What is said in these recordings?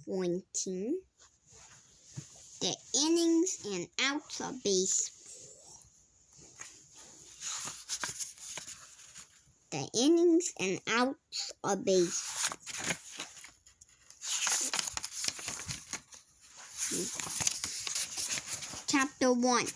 pointing. The innings and outs of baseball. The innings and outs of baseball. Chapter 1.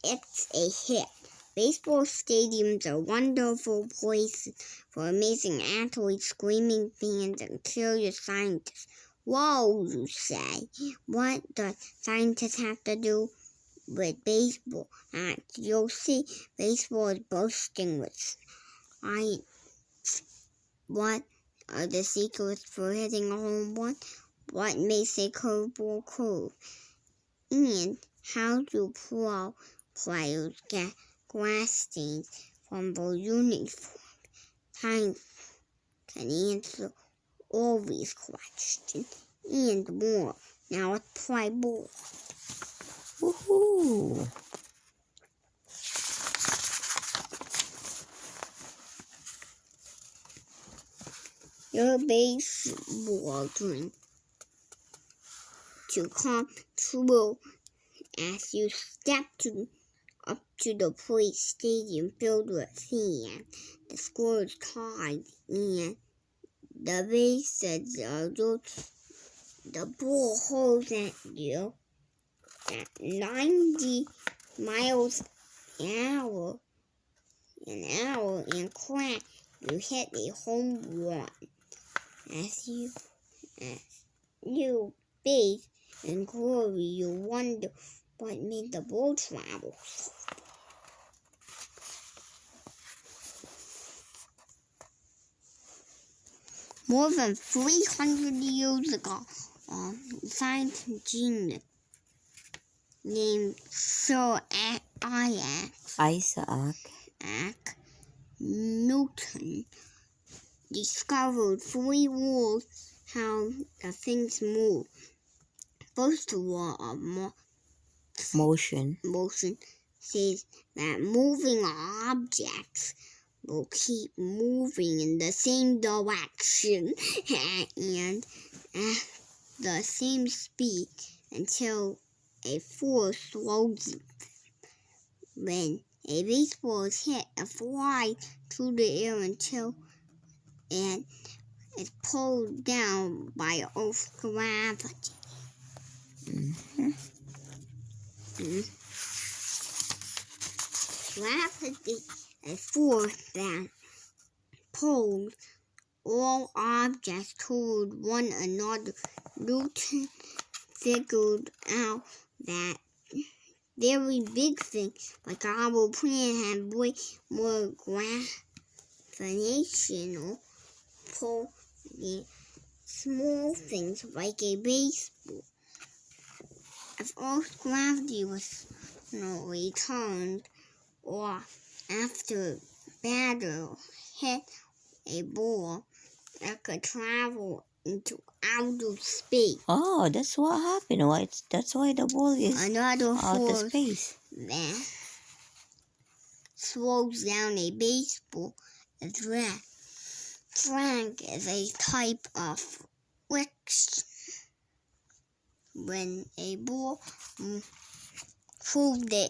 It's a hit. Baseball stadiums are wonderful places for amazing athletes, screaming fans, and curious scientists. Whoa, you say. What does scientists have to do with baseball? You'll see, baseball is bursting with science. What are the secrets for hitting a home run? What makes a curveball curve? And how do pro players get grass stains from their uniform? Science can answer all these questions and more. Now let's play ball. Woohoo! Your baseball dream to come true as you step up to the plate stadium filled with fans. The score is tied and the bases are loose. The ball hurls at you at 90 miles an hour and crack, you hit a home run. As you bathe in glory, you wonder what made the ball travel. More than 300 years ago, a scientist genius named Sir Isaac Newton discovered 3 rules how the things move. First law of Motion says that moving objects will keep moving in the same direction and at the same speed until a force slows them. When a baseball is hit, it flies through the air until it is pulled down by Earth's gravity. Gravity is a force that pulls all objects toward one another. Newton figured out that very big things like our planet have way more gravitational pull than small things like a baseball. If Earth's gravity was turned off after a batter hit a ball, it could travel into outer space. Oh, that's what happened. That's why the ball is Another out of force space. that slows down a baseball is drag. Drag is a type of friction. When a ball through the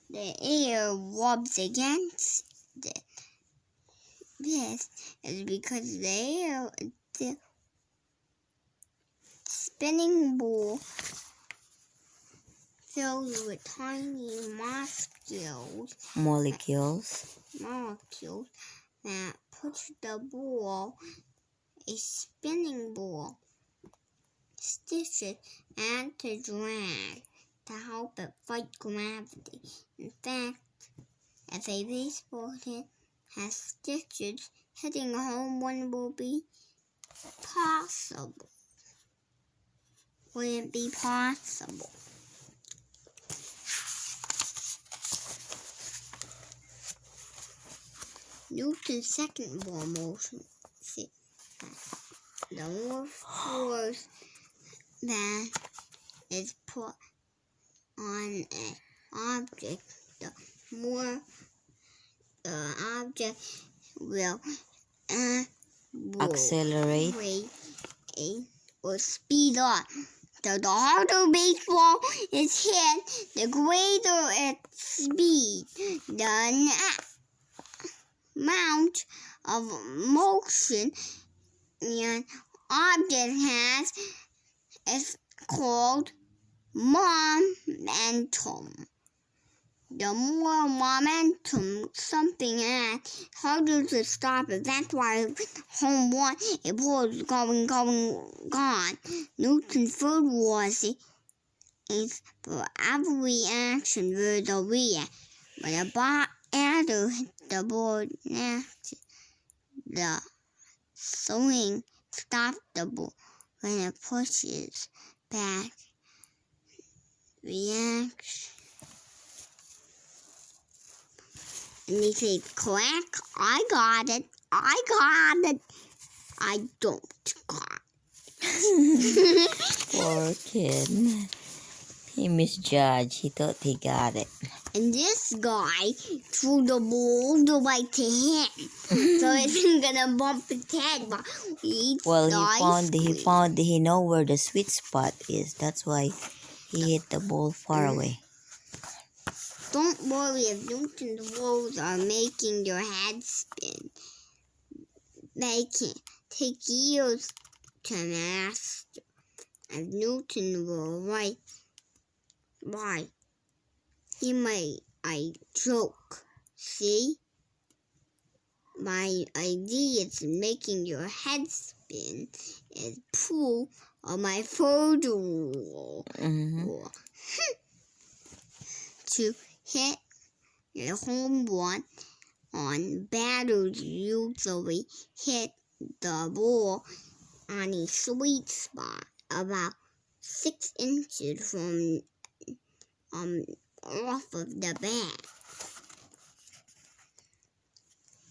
air rubs against it. This is because the air is the spinning ball filled with tiny molecules that push the ball, a spinning ball, stitches and to drag to help it fight gravity. In fact, if a baseball hit has stitches, hitting a home run will be possible. Would it be possible? Newton's second law of motion says that the more force that is put on an object, the more the object will Accelerate. will speed up. So the harder baseball is hit, the greater its speed. The amount of motion an object has is called momentum. The more momentum something has, harder to stop it. That's why home run, a ball is going, gone. Newton's third law is for every action there's a reaction. When a batter hits the ball next, the swing stops the ball. When it pushes back, reaction. And they say, correct, I got it. I don't got it. Poor kid. He misjudged. He thought he got it. And this guy threw the ball the way to him. So it isn't gonna bump his head, but he know where the sweet spot is. That's why he hit the ball far away. Don't worry if Newton's rules are making your head spin. They can take years to master. If Newton were right, why? He made a joke. See? My idea is making your head spin is proof of my third rule. To hit a home run on, batters usually hit the ball on a sweet spot about 6 inches from off of the bat.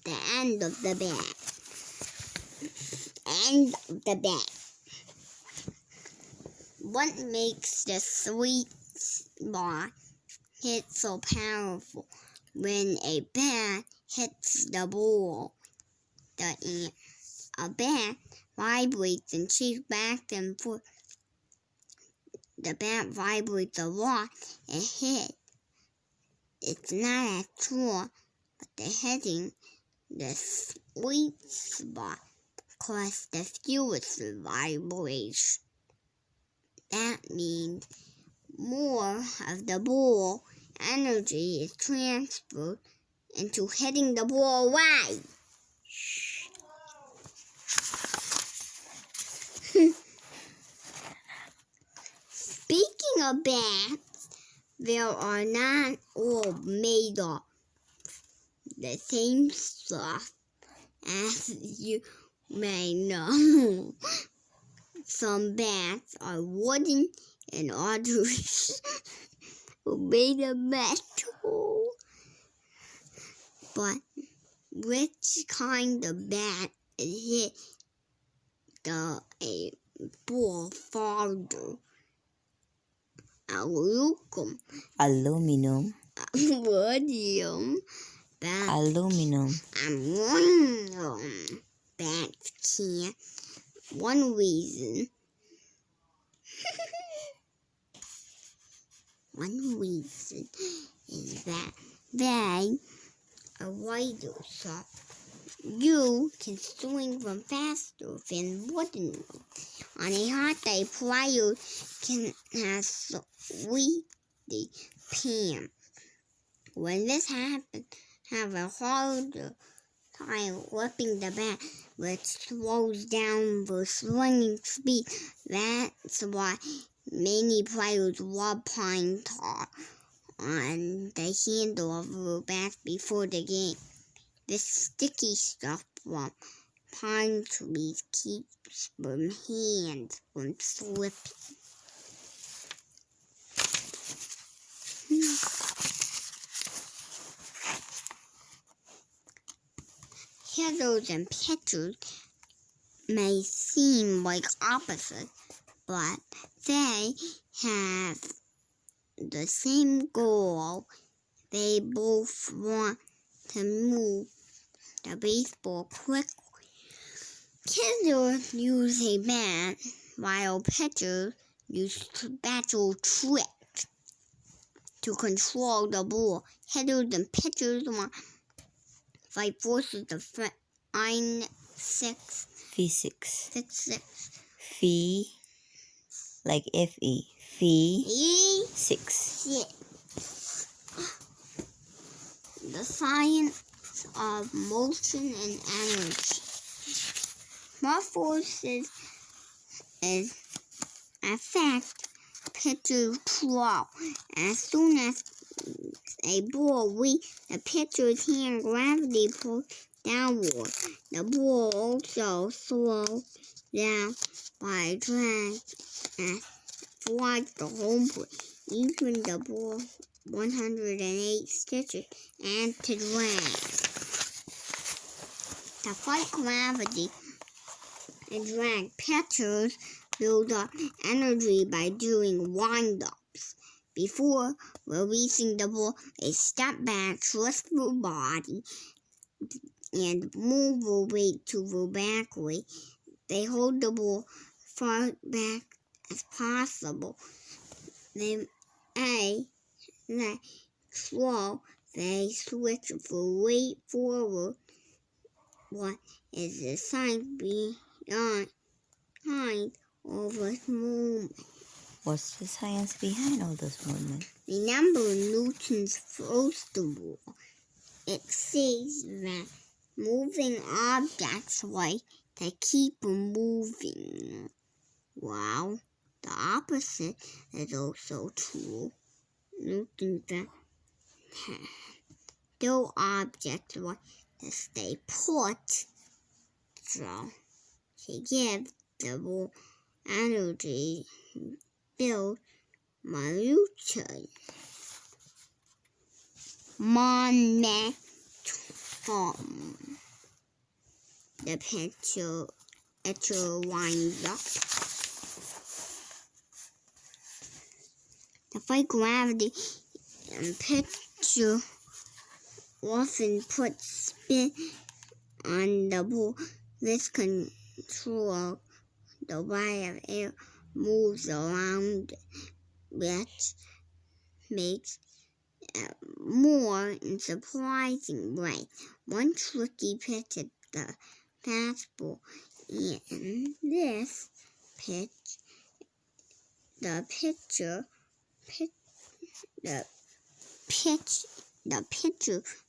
The end of the bat. What makes the sweet spot hit so powerful? When a bat hits the ball, a bat vibrates and shakes back and forth. The bat vibrates a lot and hits. It's not as strong, but the hitting the sweet spot causes the fewest vibration. That means more of the ball energy is transferred into hitting the ball away. Speaking of bats, they are not all made of the same stuff, as you may know. Some bats are wooden and others are made of metal. But which kind of bat hit a ball farther? Aluminum. Aluminum. Bats can't. One reason is that they are lighter, so you can swing them faster than wooden ones. On a hot day, players can have sweaty pants. When this happens, have a harder time whipping the bat, which slows down the swinging speed. That's why many players rub pine tar on the handle of the bat before the game. This sticky stuff from pine trees keeps their hands from slipping. Hitters and pitchers may seem like opposites, but they have the same goal. They both want to move the baseball quickly. Hitters use a bat while pitchers use special tricks to control the ball. Hitters and pitchers fight forces of physics. 6. Fee, like F-E. Physics. The science of motion and energy. What forces affect pitcher's throw? As soon as a ball reaches the pitcher's hand, gravity pulls downward. The ball also slows down by drag and flies to home plate, using the ball 108 stitches and to drag. To fight gravity and drag, pitchers build up energy by doing wind-ups. Before releasing the ball, they step back, twist their body, and move their weight to their back leg. They hold the ball far back as possible. They slow, they switch their weight forward. What is the science behind all this movement? What's the science behind all this movement? Remember Newton's first law. It says that moving objects like to keep moving. Well, the opposite is also true. Newton found no objects like to stay put, so to give the ball energy build momentum. The pitcher winds up. To fight gravity, and pitcher often puts spin on the ball. This control the way of air moves around, which makes it more in surprising way. One tricky pitch is the fastball. In this pitch, the pitcher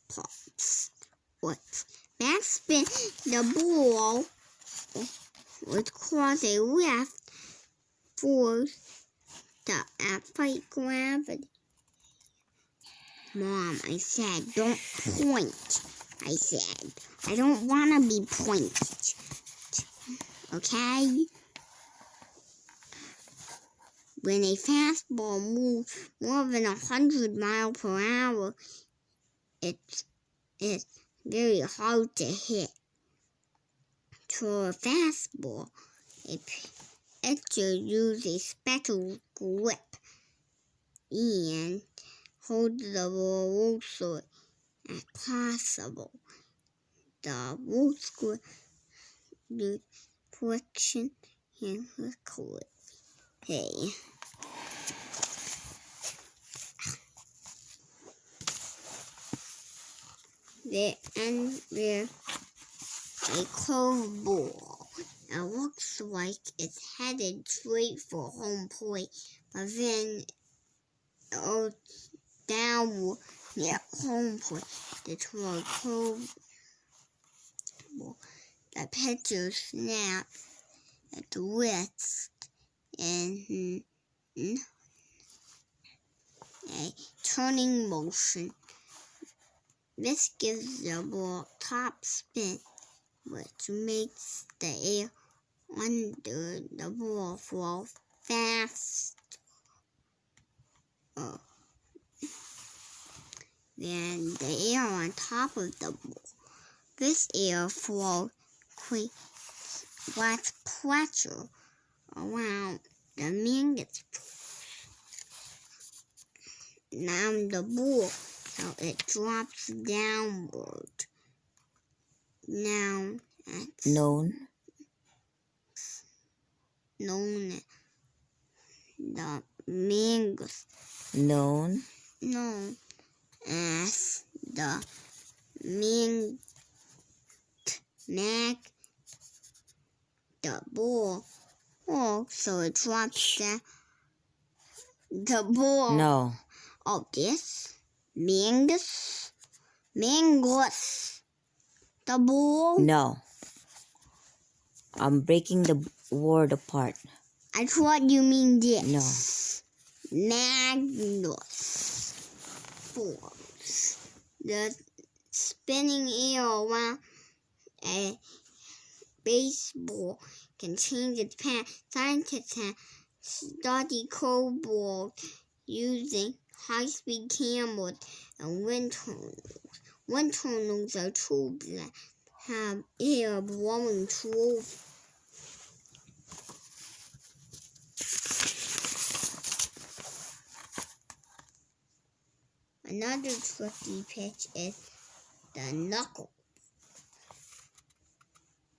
pops. Backspin the ball would cause a left force to fight gravity. Mom, I said, don't point. I said, I don't want to be pointed. Okay? When a fastball moves more than 100 miles per hour, it's very hard to hit. For a fastball, a pitcher uses a special grip and hold the ball also as possible. The most grip use friction and liquid. Hey. There's a curveball. It looks like it's headed straight for home plate, but then it goes downward near home plate. It's a curveball. The pitcher snaps at the wrist in a turning motion. This gives the ball top spin, which makes the air under the ball flow fast than the air on top of the ball. This air flow creates less pressure around the magnet around the ball, so it drops downward. Now it's known known as the Mingus. Known As the Ming Mag the ball. Oh, so it drops the ball. No. Of this Mingus. The ball. No. I'm breaking the word apart. I thought you mean this. No. Magnus force. The spinning air around a baseball can change its path. Scientists have studied cobalt using high-speed cameras and wind tunnels. Wind tunnels are tubes that have air blowing through. Another tricky pitch is the knuckle.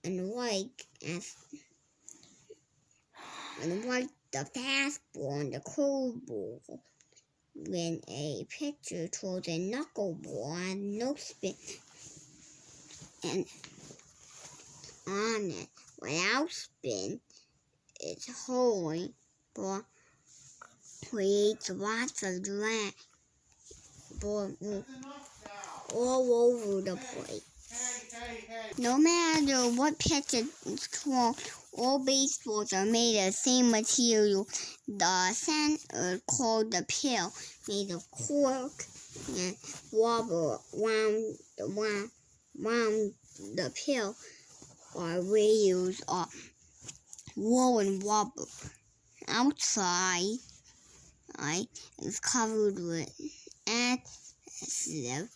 Unlike the fastball and the curveball, when a pitcher throws a knuckleball and no spin and on it without spin, its whole ball creates lots of drag all over the plate. No matter what pitch is thrown, all baseballs are made of the same material. The center, called the pill, made of cork and rubber wound the pill, or rails of wool and rubber. Outside is covered with adhesive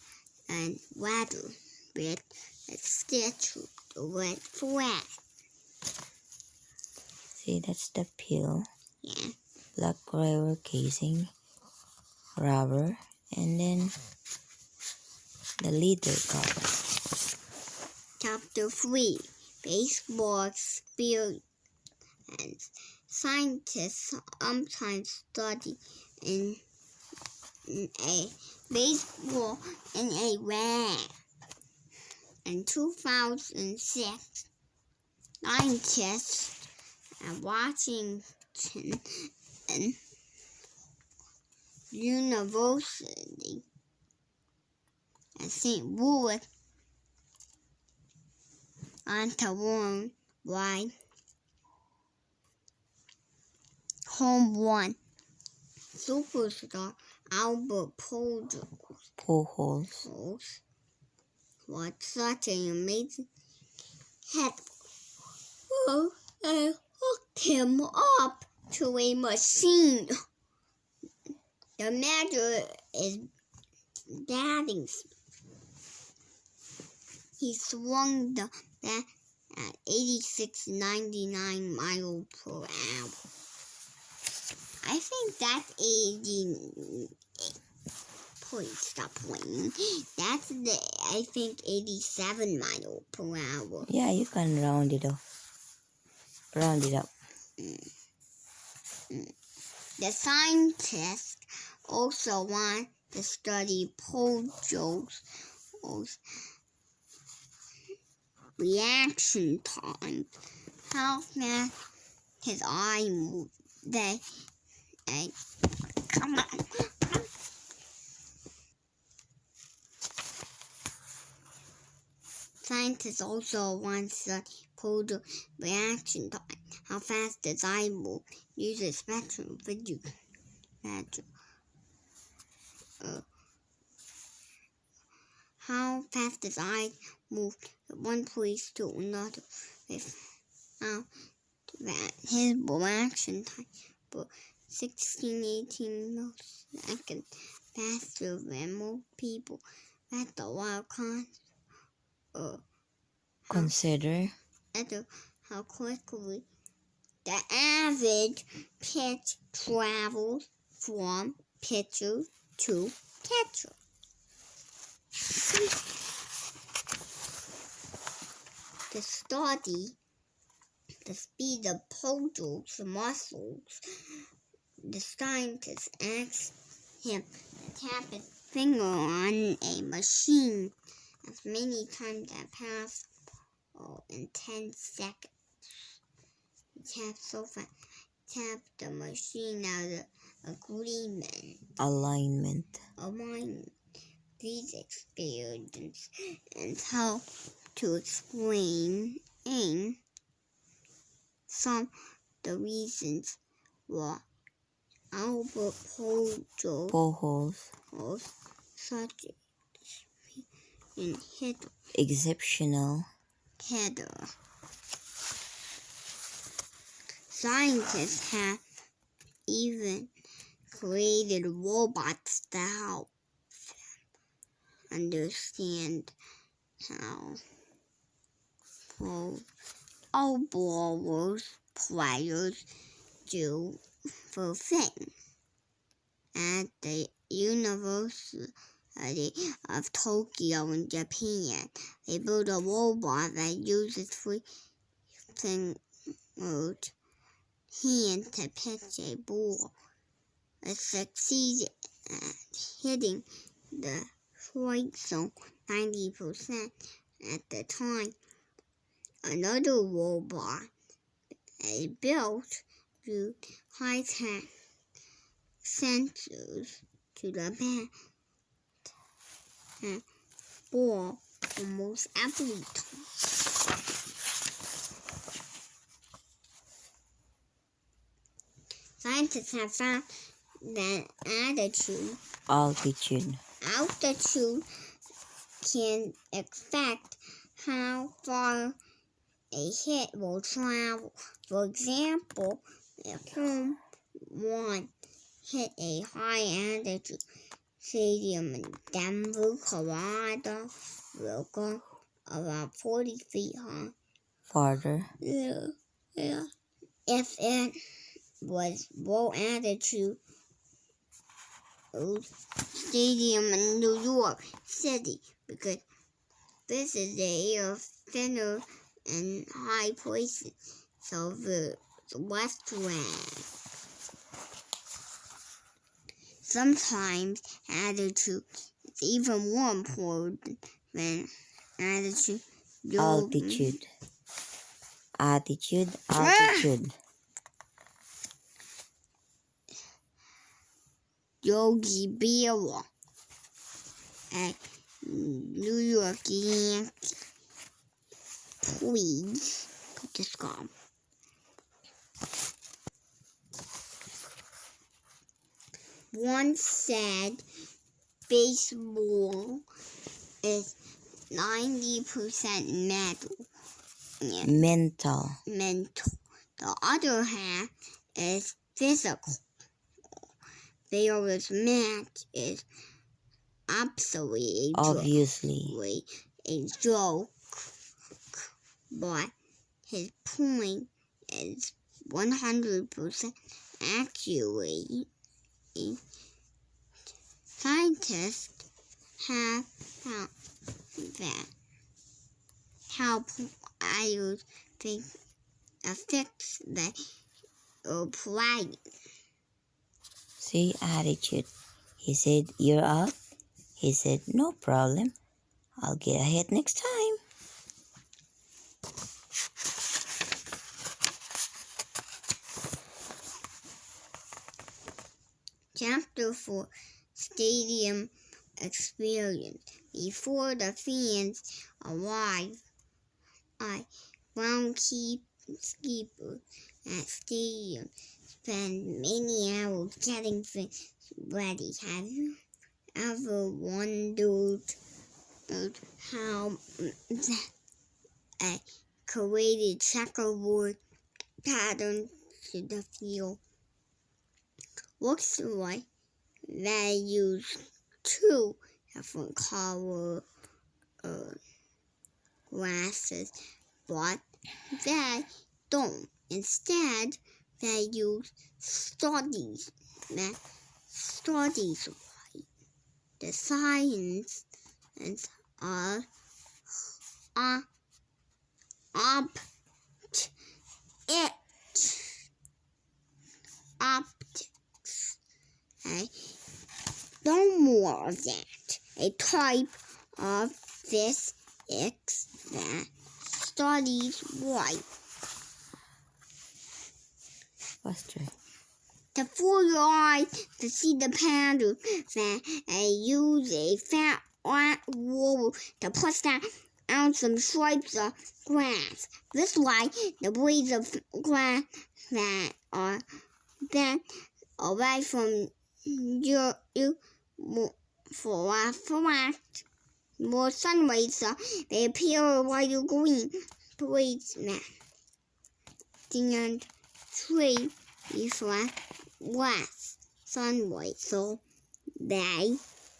and weather with a stitch with thread. See, that's the pill. Yeah. Black rubber casing, rubber, and then the leader cover. Chapter 3. Baseball Experience. Scientists sometimes study in a baseball in a lab. In 2006, scientists at Washington University and St. Louis want to learn why home run superstar Albert Pujols was such an amazing hit. Well, they hooked him up to a machine. The measure is batting speed. He swung the bat at 86.99 miles per hour. I think that's 80. Please stop playing. That's I think 87 miles per hour. Yeah, you can round it off. Round it up. The scientists also want to study Pujols' reaction time. How fast his eye moves. Come on. Scientists also want to study Pujols' reaction time. How fast his eye moves. Use a spectrum video measure. How fast his eyes move from one place to another. How that his reaction time for 16-18 milliseconds faster than most people. That's a wild Consider how quickly the average pitch travels from pitcher to catcher. The study the speed of Pojo's muscles. The scientist asked him to tap his finger on a machine as many times as possible in 10 seconds. He tapped so fast, tapped the machine out of alignment. These experiments and help to explain some of the reasons why Albert Pujols such an exceptional hitter. Scientists have even created robots to help them understand how players do for things. At the University of Tokyo in Japan, they built a robot that uses 3 fingered hands to pitch a ball. It succeeded at hitting the strike zone 90% at the time. Another robot they built through high-tech sensors to the bat and ball almost every time. Scientists have found that altitude can affect how far a hit will travel. For example, if home run hit a high altitude stadium in Denver, Colorado, will go about 40 feet high. Farther. Yeah. If it was low altitude stadium in New York City, because this is the air thinner in high places, so the less drag. Sometimes altitude is even more important than altitude. Altitude. Yogi Berra, a New York Yankee, please put this on. Once said baseball is 90% mental. The other half is physical. Berra's match is obviously a joke, but his point is 100% accurate. Scientists have found that how players think affects the play. See, attitude. He said, "You're out." He said, "No problem. I'll get a hit next time." Chapter 4, Stadium Experience. Before the fans arrive, groundskeepers at stadium spend many hours getting things ready. Have you ever wondered how a created checkerboard pattern to the field looks like? They use 2 different color glasses, but they don't. Instead, they use studies white. The science of its optics. No more of that. A type of physics that studies light. Faster. The full eye to see the pattern that use a fat white roller to push out some stripes of grass. This way, the blades of grass that are bent away from you for a flash more sun rays, so they appear white or green. Blades that stand tree reflect less sunlight, so they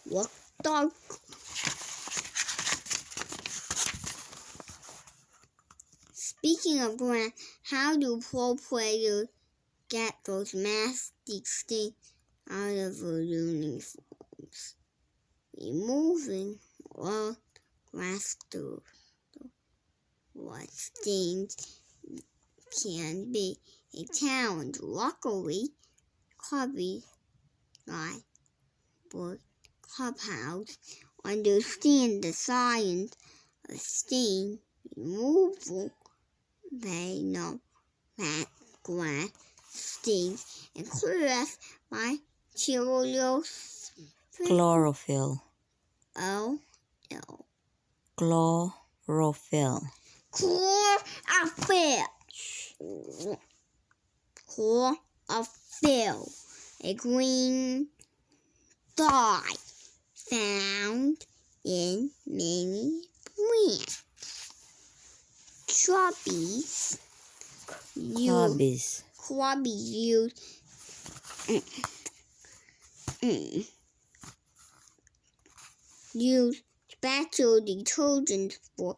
look dark. Speaking of grass, how do pro players get those nasty stains out of their uniforms? Removing all grass through what stains can be a challenge. Luckily, Cubby Guy for Clubhouse understand the science of stain removal. They know that grass stains and clears by Chlorophyll. Chlorophyll. Chlorophyll. Chlorophyll, a green dye found in many plants. Crabbies use special detergents for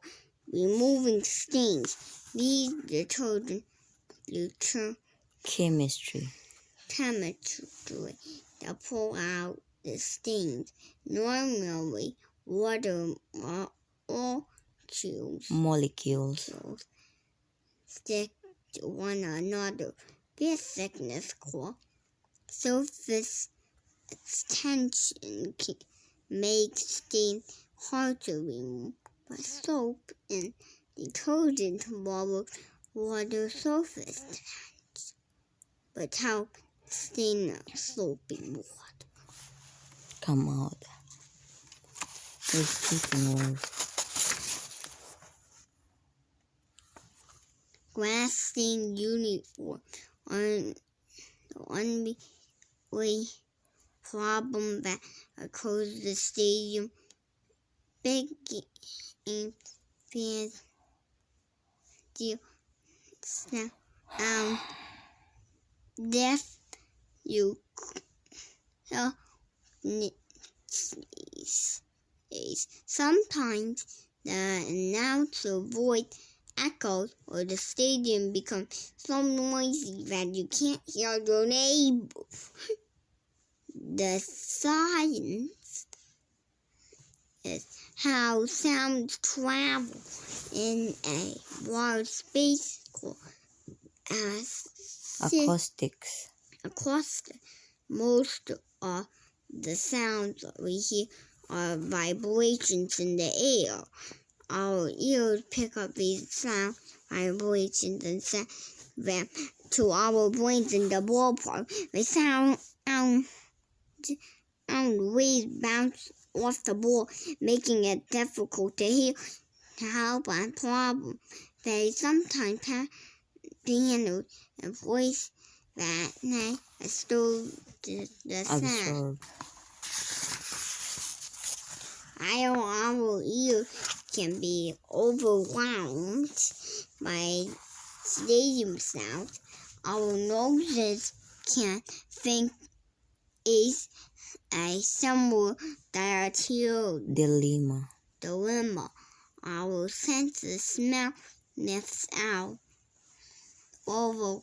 removing stains. These detergents chemistry to pull out the stains. Normally, water molecules stick to one another. This thickness called surface tension makes stains hard to remove, but soap and detergent lower water surface tension, but help stain soapy water come out. It's getting worse. Grass stain uniform are the only problem that occurs in the stadium. Big fans deal deaf you sometimes the announcer voice echoes or the stadium becomes so noisy that you can't hear your neighbor. The science is how sounds travel in a large space called acoustics. Most of the sounds we hear are vibrations in the air. Our ears pick up these sound vibrations and send them to our brains in the ballpark. The sound waves bounce off the ball, making it difficult to hear. To help our problem, they sometimes have pianos and voice that may absorb the sound. Our ears can be overwhelmed by stadium sounds. Our noses can think is a similar dilemma. Our senses smell, sniffs out over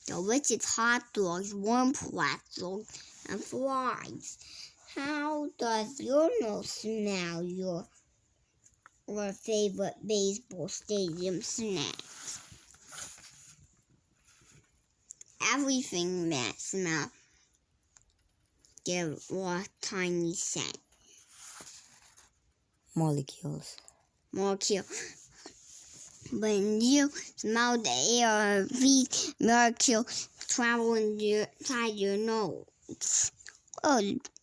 delicious hot dogs, warm pretzels, and fries. How does your nose smell your favorite baseball stadium snacks? everything that smells give off tiny scent. Molecules. When you smell the air, these molecules travel inside your nose.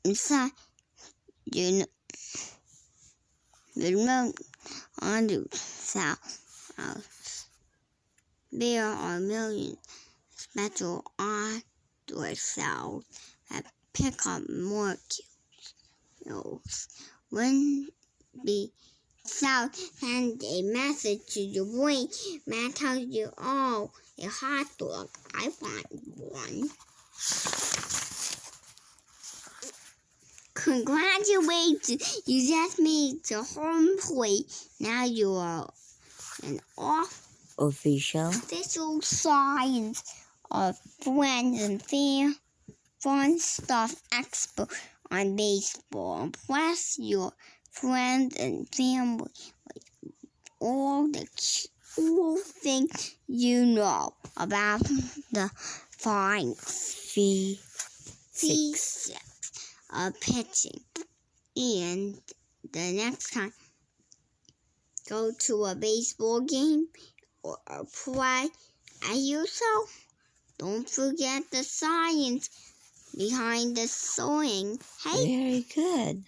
Inside your nose, on the south. There are millions of special outdoor cells that pick up molecules. When the cell sends a message to your brain, man tells you, "Oh, a hot dog. I want one." Congratulations, you just made the home plate. Now you are an Official science of friends and fun stuff expert on baseball. Impress your friends and family with all the cool things you know about the fine physics of pitching. And the next time, go to a baseball game or play at yourself. Don't forget the science behind the swing. Hey, very good.